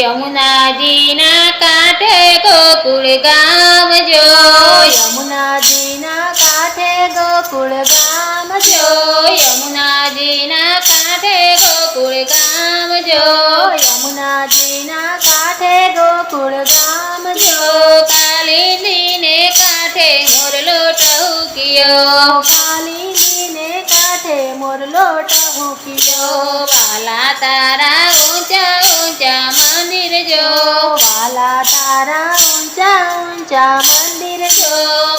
યમુનાજીના કાંઠે ગોકુળ ગામ જો યમુનાજીના કાંઠે ગોકુળ ગામ જો યમુનાજીના કાંઠે ગોકુળ ગામ જો યમુનાજીના કાંઠે ગોકુળ ગામ જો કાલિંદીને કાંઠે મોરલો ટહુકિયો કાલિંદીને કાંઠે મોરલો ટહુકિયો વાલા તારા ઊંચા ઊંચા મંદિર જો વાલા તારા ઊંચા ઊંચા મંદિર જો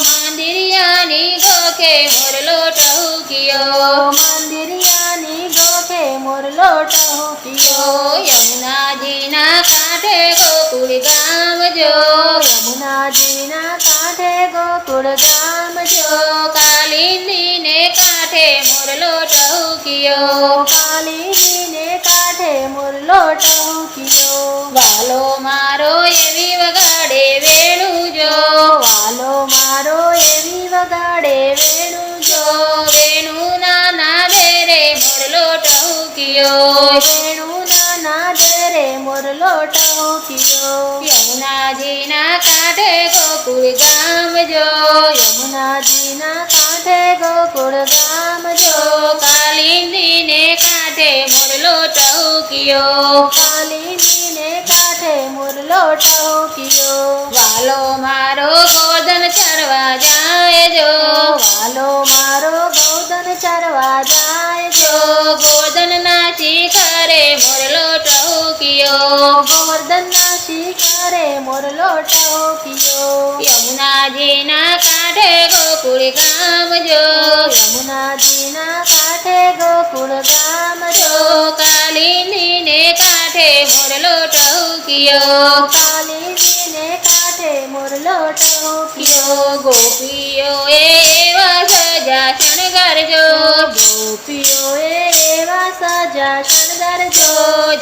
મંદિરિયાની ગોખે મોરલો ટહુકિયો મંદિરિયાની ગોખે મોરલો ટહુકિયો યમુનાજીના કાંઠે ગોકુળ ગામ જો યમુનાજીના કાંઠે ગોકુળ ગામ જો કાલિંદીને કાંઠે મોરલો ટહુકિયો કાલિંદીને કાંઠે મોરલો ટહુકિયો વાલો મારો એવી વગાડે વેણું જો વાલો મારો એવી વગાડે વેણું જો વેણું નાના દેરે મોરલો ટહુકિયો વેણું નાના દેરે મોરલો ટહુકિયો યમુનાજીના કાંઠે ગોકુળ ગામ જો યમુનાજીના કાંઠે ગોકુળ ગામ જો કાલિંદીને કાંઠે મોરલો ટહુકિયો કાલિંદીને કાંઠે મોરલો ટહુકિયો વાલો મારો ગોધન ચરવા જાય જો વાલો મારો ગોધન ચરવા જાય જો ગોધનના શિખરે મોરલો ટહુકિયો ગોવર્ધનના શિખરે મોરલો ટહુકિયો યમુનાજીના કાંઠે ગોકુળ ગામ જો યમુનાજીના કાંઠે ગોકુળ ગામ જો કાલિંદીને કાંઠે મોરલો ટહુકિયો કાલિંદીને કાંઠે મોરલો ટહુકિયો ગોપીઓએ એવા સજા શણગારજો ગોપીઓએ એવા સજા શણગારજો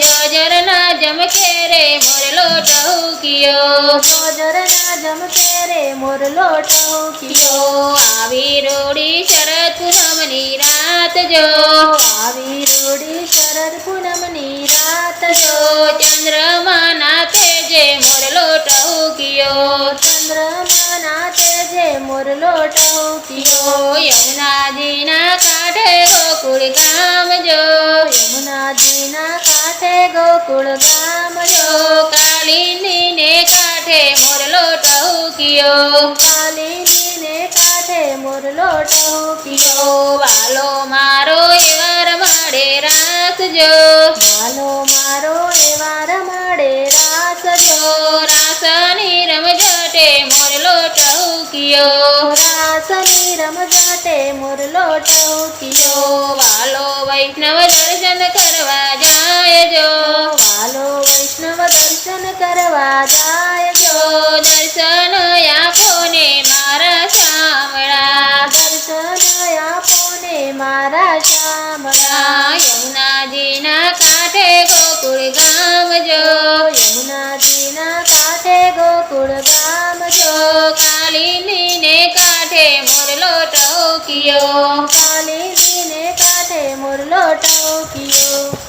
જજરના જમકે રે મોરલો ટહુકિયો જોજરના જમકે રે મોરલો ટહુકિયો આવી રોડી શરદ પૂનમની રાત જો આવી રૂડી શરદ પૂનમની રાત જો ચંદ્રમાના તેજે મોરલો ટહુકિયો ચંદ્રમાના તેજે મોરલો ટહુકિયો યમુનાજીના કાંઠે ગોકુળ ગામ જો યમુનાજીના કાંઠે ગોકુળ ગામ જો કાલિંદીને કાંઠે મોરલો ટહુકિયો કાલિંદીને કાંઠે મોરલો ટહુકિયો વાલો મારો એવા રમાડે રાસ જો વાલો મારો એવા રમાડે રાસ જો રાસની રમઝટે મોરલો ટહુકિયો રાસની રમઝટે મોરલો ટહુકિયો વાલો વૈષ્ણવ દર્શન કરવા જાય જો વાલો વૈષ્ણવ દર્શન કરવા જાય જો દર્શન આપોને મારા શામળા દર્શન આપોને મારા શામળા યમુનાજીના કાંઠે ગોકુળ ગામ જો યમુનાજીના કાંઠે ગોકુળ ગામ જો કાલિંદીને કાંઠે મોરલો ટહુકિયો કાલિંદીને કાંઠે મોરલો ટહુકિયો